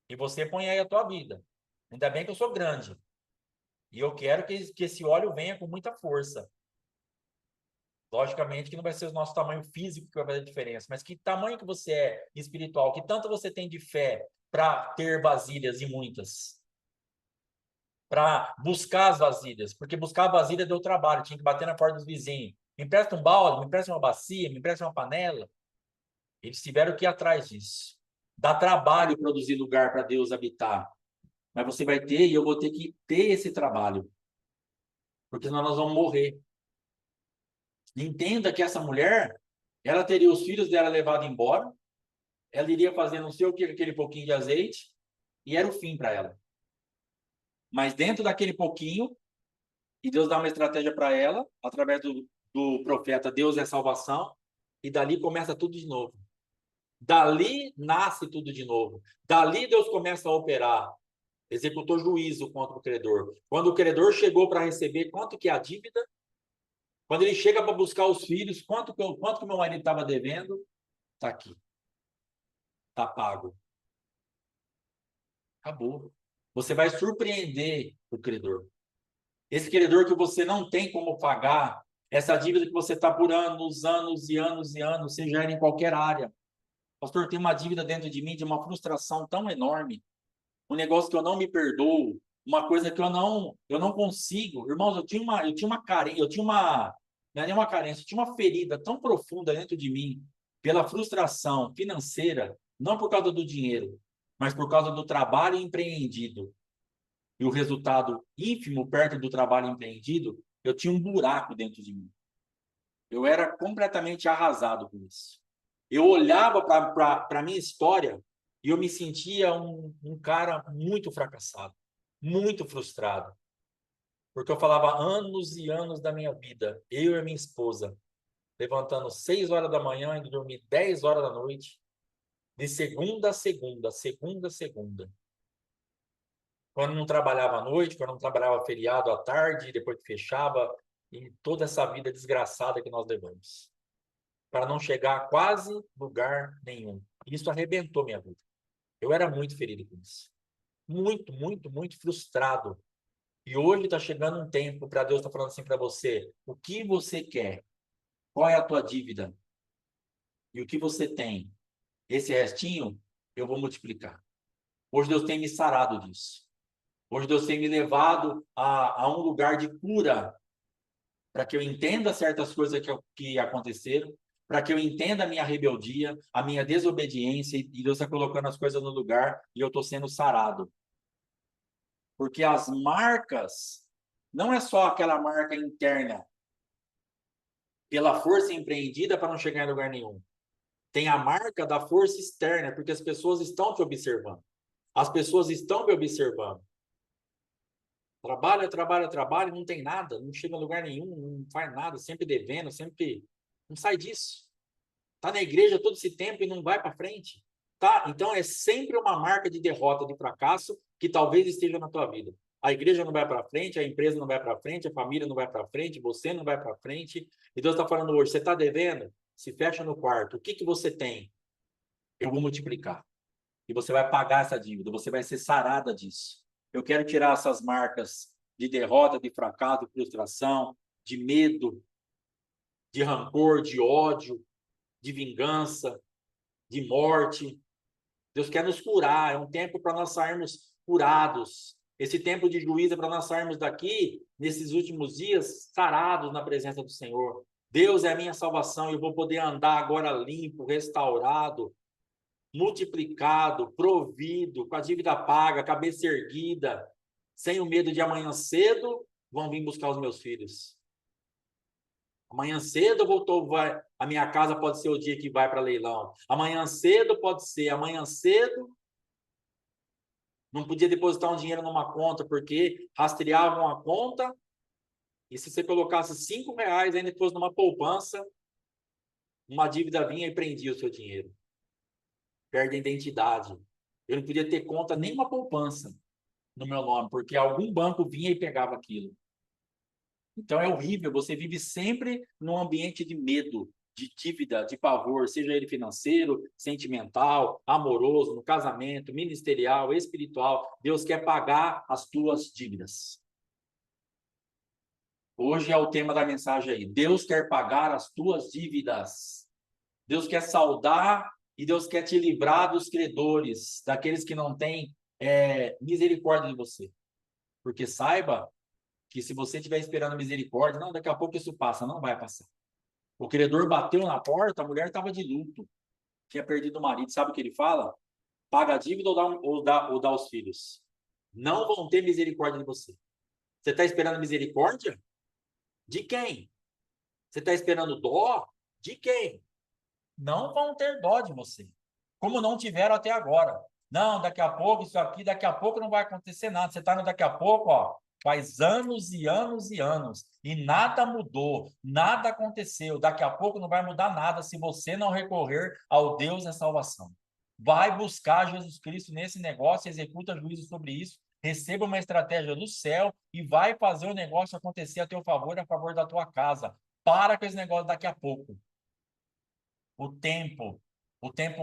S1: E você põe aí a tua vida. Ainda bem que eu sou grande. E eu quero que esse óleo venha com muita força. Logicamente que não vai ser o nosso tamanho físico que vai fazer a diferença, mas que tamanho que você é espiritual, que tanto você tem de fé para ter vasilhas e muitas. Para buscar as vasilhas, porque buscar a vasilha deu trabalho, tinha que bater na porta dos vizinhos. Me empresta um balde, me empresta uma bacia, me empresta uma panela. Eles tiveram que ir atrás disso. Dá trabalho produzir lugar para Deus habitar. Mas você vai ter e eu vou ter que ter esse trabalho. Porque senão nós vamos morrer. Entenda que essa mulher, ela teria os filhos dela levados embora, ela iria fazer não sei o que, aquele pouquinho de azeite, e era o fim para ela. Mas dentro daquele pouquinho, e Deus dá uma estratégia para ela, através do profeta, Deus é salvação, e dali começa tudo de novo. Dali nasce tudo de novo. Dali Deus começa a operar, executou juízo contra o credor. Quando o credor chegou para receber, quanto que é a dívida? Quando ele chega para buscar os filhos, quanto que o meu marido estava devendo? Está aqui. Está pago. Acabou. Você vai surpreender o credor. Esse credor que você não tem como pagar, essa dívida que você está por anos, anos e anos e anos, seja ela em qualquer área. Pastor, tem uma dívida dentro de mim, de uma frustração tão enorme, um negócio que eu não me perdoo, uma coisa que eu não consigo. Irmãos, eu tinha uma carência, não é nem uma carência, eu tinha uma ferida tão profunda dentro de mim, pela frustração financeira, não por causa do dinheiro, mas por causa do trabalho empreendido. E o resultado ínfimo perto do trabalho empreendido, eu tinha um buraco dentro de mim. Eu era completamente arrasado com isso. Eu olhava para a minha história e eu me sentia um cara muito fracassado, muito frustrado. Porque eu falava anos e anos da minha vida, eu e minha esposa, levantando 6 horas da manhã e dormir 10 horas da noite, de segunda a segunda, segunda a segunda. Quando não trabalhava à noite, quando não trabalhava feriado à tarde, depois que fechava, e toda essa vida desgraçada que nós levamos, para não chegar a quase lugar nenhum. Isso arrebentou minha vida. Eu era muito ferido com isso. Muito, muito, muito frustrado. E hoje está chegando um tempo para Deus estar falando assim para você: o que você quer? Qual é a tua dívida? E o que você tem? Esse restinho eu vou multiplicar. Hoje Deus tem me sarado disso. Hoje Deus tem me levado a um lugar de cura, para que eu entenda certas coisas que aconteceram, para que eu entenda a minha rebeldia, a minha desobediência, e Deus está colocando as coisas no lugar e eu estou sendo sarado. Porque as marcas, não é só aquela marca interna, pela força empreendida para não chegar em lugar nenhum. Tem a marca da força externa, porque as pessoas estão te observando. As pessoas estão me observando. Trabalha, trabalha, trabalha, não tem nada, não chega a lugar nenhum, não faz nada, sempre devendo, sempre. Não sai disso. Está na igreja todo esse tempo e não vai para frente. Tá? Então é sempre uma marca de derrota, de fracasso, que talvez esteja na tua vida. A igreja não vai para frente, a empresa não vai para frente, a família não vai para frente, você não vai para frente. E Deus está falando hoje: você está devendo? Se fecha no quarto. O que que você tem? Eu vou multiplicar. E você vai pagar essa dívida, você vai ser sarada disso. Eu quero tirar essas marcas de derrota, de fracasso, de frustração, de medo, de rancor, de ódio, de vingança, de morte. Deus quer nos curar, é um tempo para nós sairmos curados. Esse tempo de juízo é para nós sairmos daqui, nesses últimos dias, sarados na presença do Senhor. Deus é a minha salvação, eu vou poder andar agora limpo, restaurado, multiplicado, provido, com a dívida paga, cabeça erguida, sem o medo de amanhã cedo vão vir buscar os meus filhos. Amanhã cedo a minha casa pode ser o dia que vai para leilão. Amanhã cedo pode ser, amanhã cedo não podia depositar um dinheiro numa conta porque rastreavam a conta e se você colocasse R$ 5 ainda que fosse numa poupança, uma dívida vinha e prendia o seu dinheiro. Perde a identidade. Eu não podia ter conta nem uma poupança no meu nome, porque algum banco vinha e pegava aquilo. Então é horrível, você vive sempre num ambiente de medo, de dívida, de pavor, seja ele financeiro, sentimental, amoroso, no casamento, ministerial, espiritual. Deus quer pagar as tuas dívidas. Hoje é o tema da mensagem aí. Deus quer pagar as tuas dívidas. Deus quer saldar e Deus quer te livrar dos credores, daqueles que não têm misericórdia de você. Porque saiba que se você estiver esperando misericórdia, não, daqui a pouco isso passa, não vai passar. O credor bateu na porta, a mulher estava de luto, tinha perdido o marido. Sabe o que ele fala? Paga a dívida ou dá os filhos. Não vão ter misericórdia de você. Você está esperando misericórdia? De quem? Você está esperando dó? De quem? Não vão ter dó de você. Como não tiveram até agora. Não, daqui a pouco, isso aqui, daqui a pouco não vai acontecer nada. Você está no daqui a pouco, ó, faz anos e anos e anos. E nada mudou, nada aconteceu. Daqui a pouco não vai mudar nada se você não recorrer ao Deus da salvação. Vai buscar Jesus Cristo nesse negócio, executa juízo sobre isso, receba uma estratégia do céu e vai fazer o negócio acontecer a teu favor e a favor da tua casa. Para com esse negócio daqui a pouco. O tempo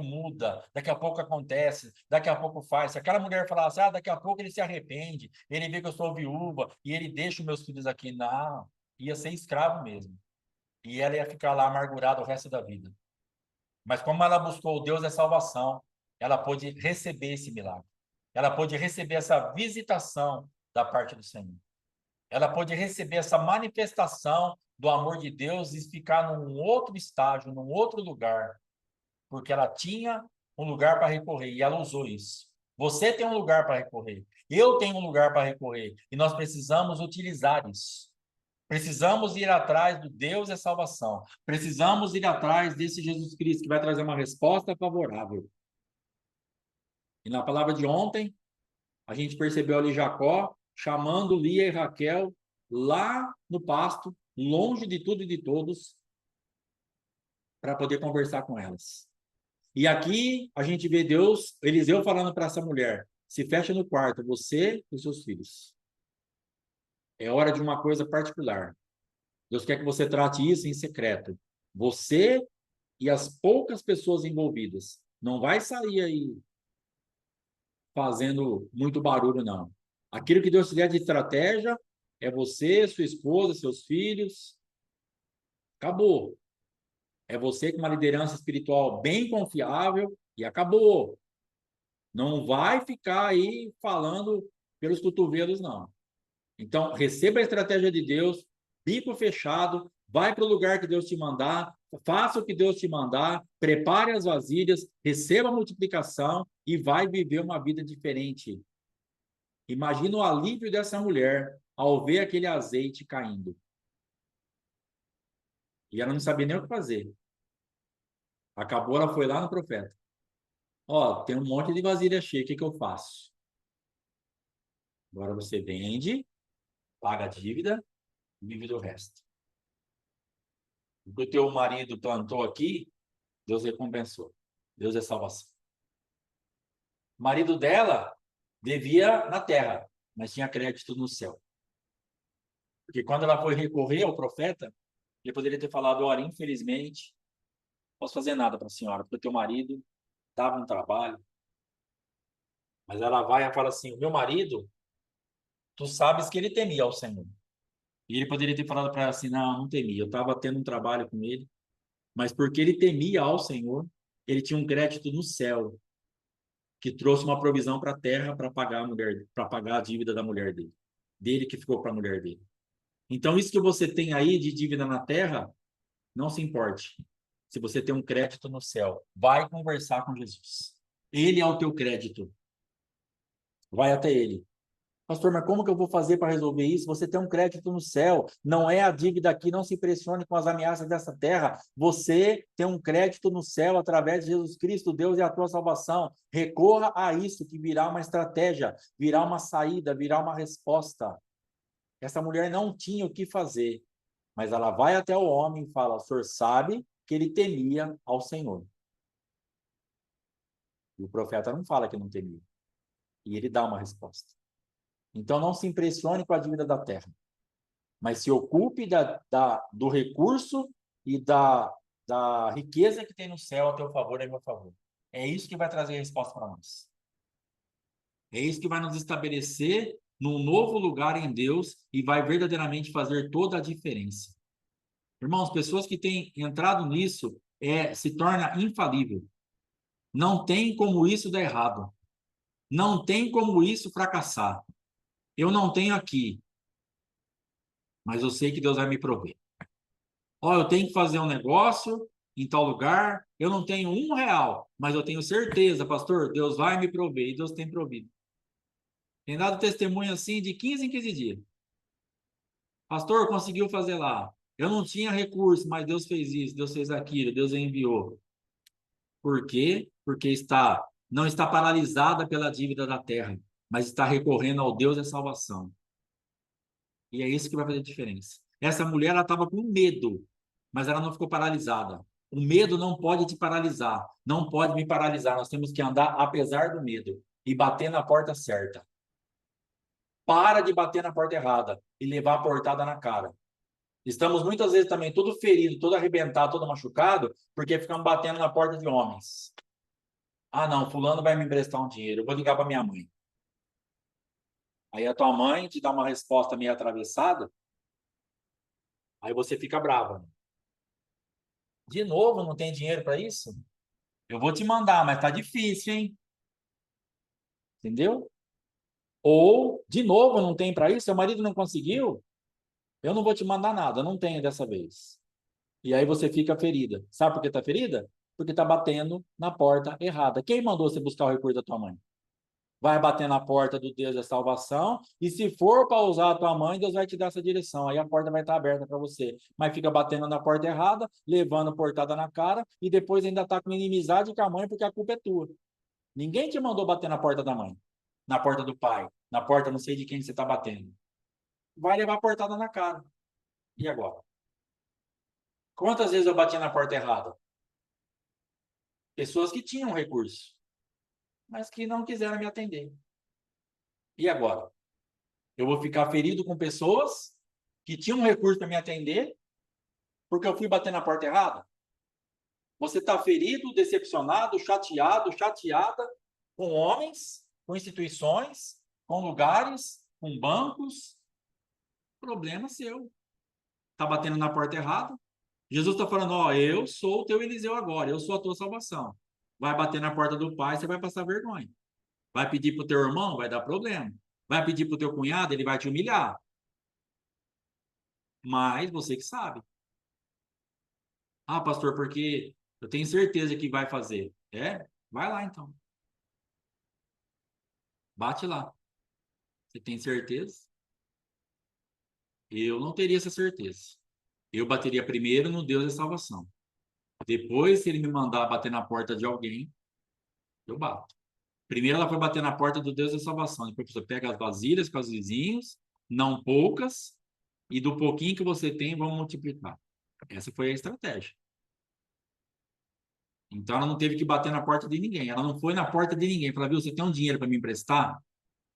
S1: muda, daqui a pouco acontece, daqui a pouco faz. Se aquela mulher falasse, daqui a pouco ele se arrepende, ele vê que eu sou viúva e ele deixa os meus filhos aqui. Não, ia ser escravo mesmo. E ela ia ficar lá amargurada o resto da vida. Mas como ela buscou o Deus da salvação, ela pôde receber esse milagre. Ela pôde receber essa visitação da parte do Senhor. Ela pôde receber essa manifestação do amor de Deus e ficar num outro estágio, num outro lugar, porque ela tinha um lugar para recorrer e ela usou isso. Você tem um lugar para recorrer, eu tenho um lugar para recorrer e nós precisamos utilizar isso. Precisamos ir atrás do Deus da salvação. Precisamos ir atrás desse Jesus Cristo que vai trazer uma resposta favorável. E na palavra de ontem, a gente percebeu ali Jacó chamando Lia e Raquel lá no pasto, longe de tudo e de todos, para poder conversar com elas. E aqui a gente vê Deus, Eliseu falando para essa mulher: se fecha no quarto, você e os seus filhos. É hora de uma coisa particular. Deus quer que você trate isso em secreto. Você e as poucas pessoas envolvidas. Não vai sair aí fazendo muito barulho, não. Aquilo que Deus te der de estratégia é você, sua esposa, seus filhos. Acabou. É você com uma liderança espiritual bem confiável e acabou. Não vai ficar aí falando pelos cotovelos, não. Então, receba a estratégia de Deus, bico fechado, vai para o lugar que Deus te mandar, faça o que Deus te mandar, prepare as vasilhas, receba a multiplicação e vai viver uma vida diferente. Imagina o alívio dessa mulher ao ver aquele azeite caindo. E ela não sabia nem o que fazer. Acabou, ela foi lá no profeta. Ó, tem um monte de vasilha cheia, o que eu faço? Agora você vende, paga a dívida e vive do resto. O que o teu marido plantou aqui, Deus recompensou. Deus é salvação. O marido dela devia na terra, mas tinha crédito no céu. Porque quando ela foi recorrer ao profeta, ele poderia ter falado: olha, infelizmente, não posso fazer nada para a senhora, porque o teu marido estava no trabalho. Mas ela vai e fala assim: o meu marido, tu sabes que ele temia ao Senhor. E ele poderia ter falado para ela assim: não, não temia, eu estava tendo um trabalho com ele, mas porque ele temia ao Senhor, ele tinha um crédito no céu, que trouxe uma provisão para a terra para pagar a mulher, para pagar a dívida da mulher dele que ficou para a mulher dele. Então, isso que você tem aí de dívida na terra, não se importe. Se você tem um crédito no céu, vai conversar com Jesus. Ele é o teu crédito. Vai até ele. Pastor, mas como que eu vou fazer para resolver isso? Você tem um crédito no céu, não é a dívida aqui, não se impressione com as ameaças dessa terra. Você tem um crédito no céu através de Jesus Cristo, Deus é a tua salvação. Recorra a isso, que virá uma estratégia, virá uma saída, virá uma resposta. Essa mulher não tinha o que fazer, mas ela vai até o homem e fala: o senhor sabe que ele temia ao Senhor. E o profeta não fala que não temia. E ele dá uma resposta. Então, não se impressione com a dívida da terra, mas se ocupe do recurso e da riqueza que tem no céu a teu favor e a meu favor. É isso que vai trazer a resposta para nós. É isso que vai nos estabelecer num novo lugar em Deus e vai verdadeiramente fazer toda a diferença. Irmãos, pessoas que têm entrado nisso se torna infalível. Não tem como isso dar errado. Não tem como isso fracassar. Eu não tenho aqui, mas eu sei que Deus vai me prover. Ó, eu tenho que fazer um negócio em tal lugar, eu não tenho R$ 1, mas eu tenho certeza, pastor, Deus vai me prover, e Deus tem provido. Tem dado testemunho assim de 15 em 15 dias. Pastor, conseguiu fazer lá. Eu não tinha recurso, mas Deus fez isso, Deus fez aquilo, Deus enviou. Por quê? Porque não está paralisada pela dívida da terra, mas está recorrendo ao Deus da salvação. E é isso que vai fazer diferença. Essa mulher, ela estava com medo, mas ela não ficou paralisada. O medo não pode te paralisar, não pode me paralisar. Nós temos que andar apesar do medo e bater na porta certa. Para de bater na porta errada e levar a portada na cara. Estamos muitas vezes também todo ferido, todo arrebentado, todo machucado, porque ficamos batendo na porta de homens. Ah, não, fulano vai me emprestar um dinheiro, eu vou ligar para minha mãe. Aí a tua mãe te dá uma resposta meio atravessada, aí você fica brava. De novo, não tem dinheiro para isso? Eu vou te mandar, mas tá difícil, hein? Entendeu? Ou, de novo, não tem para isso? Seu marido não conseguiu? Eu não vou te mandar nada, não tenho dessa vez. E aí você fica ferida. Sabe por que tá ferida? Porque tá batendo na porta errada. Quem mandou você buscar o recurso da tua mãe? Vai bater na porta do Deus da salvação, e se for para usar a tua mãe, Deus vai te dar essa direção, aí a porta vai estar aberta para você, mas fica batendo na porta errada, levando portada na cara, e depois ainda está com inimizade com a mãe, porque a culpa é tua. Ninguém te mandou bater na porta da mãe, na porta do pai, na porta não sei de quem você está batendo. Vai levar portada na cara. E agora? Quantas vezes eu bati na porta errada? Pessoas que tinham recurso, mas que não quiseram me atender. E agora? Eu vou ficar ferido com pessoas que tinham um recurso para me atender porque eu fui bater na porta errada? Você está ferido, decepcionado, chateado, chateada com homens, com instituições, com lugares, com bancos? Problema seu. Está batendo na porta errada? Jesus está falando: ó, eu sou o teu Eliseu agora, eu sou a tua salvação. Vai bater na porta do pai, você vai passar vergonha. Vai pedir para o teu irmão, vai dar problema. Vai pedir para o teu cunhado, ele vai te humilhar. Mas você que sabe. Ah, pastor, porque eu tenho certeza que vai fazer. Vai lá então. Bate lá. Você tem certeza? Eu não teria essa certeza. Eu bateria primeiro no Deus da salvação. Depois, se ele me mandar bater na porta de alguém, eu bato. Primeiro ela foi bater na porta do Deus da salvação. Depois você pega as vasilhas com os vizinhos, não poucas, e do pouquinho que você tem, vamos multiplicar. Essa foi a estratégia. Então ela não teve que bater na porta de ninguém. Ela não foi na porta de ninguém. Falou: viu, você tem um dinheiro para me emprestar?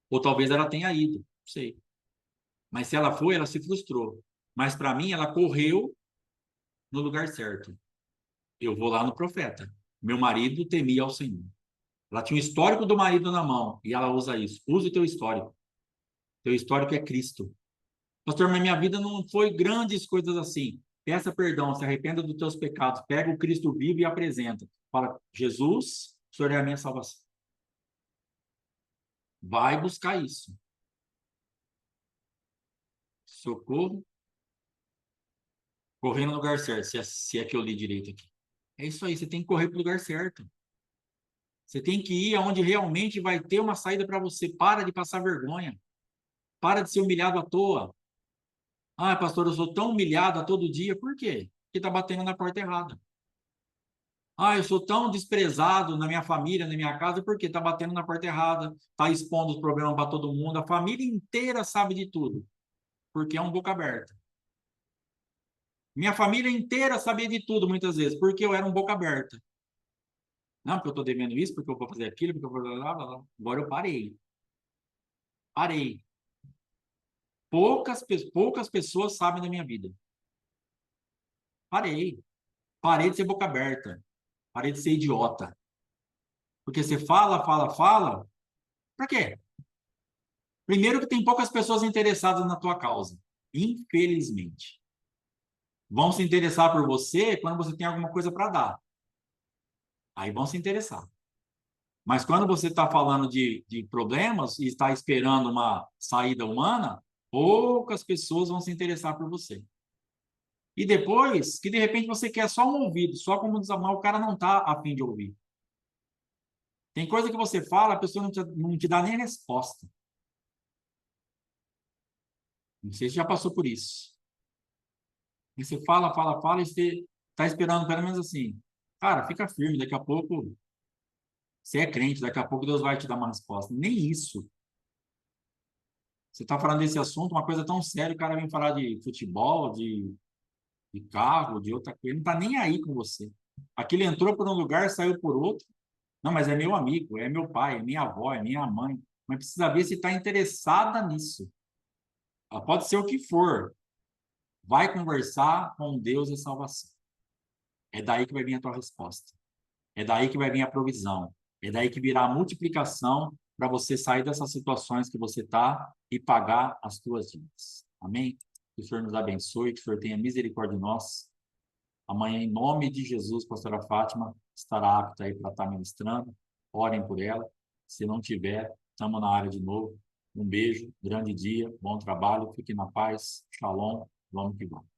S1: Ou talvez ela tenha ido, não sei. Mas se ela foi, ela se frustrou. Mas para mim, ela correu no lugar certo. Eu vou lá no profeta. Meu marido temia ao Senhor. Ela tinha o histórico do marido na mão e ela usa isso. Use o teu histórico. Teu histórico é Cristo. Pastor, mas minha vida não foi grandes coisas assim. Peça perdão, se arrependa dos teus pecados. Pega o Cristo vivo e apresenta. Fala: Jesus, o Senhor é a minha salvação. Vai buscar isso. Socorro. Correr no lugar certo, se é que eu li direito aqui. É isso aí, você tem que correr para o lugar certo. Você tem que ir aonde realmente vai ter uma saída para você. Para de passar vergonha. Para de ser humilhado à toa. Ah, pastor, eu sou tão humilhado a todo dia. Por quê? Porque está batendo na porta errada. Ah, eu sou tão desprezado na minha família, na minha casa, porque está batendo na porta errada, está expondo os problemas para todo mundo. A família inteira sabe de tudo, porque é um boca aberta. Minha família inteira sabia de tudo, muitas vezes, porque eu era um boca aberta. Não, porque eu estou devendo isso, porque eu vou fazer aquilo, porque eu vou... Blá, blá, blá. Agora eu parei. Parei. Poucas pessoas sabem da minha vida. Parei. Parei de ser boca aberta. Parei de ser idiota. Porque você fala, fala, fala. Pra quê? Primeiro que tem poucas pessoas interessadas na tua causa. Infelizmente. Vão se interessar por você quando você tem alguma coisa para dar. Aí vão se interessar. Mas quando você está falando de problemas e está esperando uma saída humana, poucas pessoas vão se interessar por você. E depois, que de repente você quer só um ouvido, só como desabafar, o cara não está a fim de ouvir. Tem coisa que você fala, a pessoa não te dá nem resposta. Não sei se já passou por isso. E você fala, fala, fala, e você está esperando pelo menos assim. Cara, fica firme, daqui a pouco você é crente, daqui a pouco Deus vai te dar uma resposta. Nem isso. Você está falando desse assunto, uma coisa tão séria, o cara vem falar de futebol, de carro, de outra coisa, ele não está nem aí com você. Aquilo entrou por um lugar, saiu por outro. Não, mas é meu amigo, é meu pai, é minha avó, é minha mãe. Mas precisa ver se está interessada nisso. Ela pode ser o que for. Vai conversar com Deus e salvação. É daí que vai vir a tua resposta. É daí que vai vir a provisão. É daí que virá a multiplicação para você sair dessas situações que você está e pagar as tuas dívidas. Amém? Que o Senhor nos abençoe, que o Senhor tenha misericórdia de nós. Amanhã, em nome de Jesus, pastora Fátima estará apta aí para estar ministrando. Orem por ela. Se não tiver, estamos na área de novo. Um beijo, grande dia, bom trabalho, fique na paz. Shalom, vamos que vamos.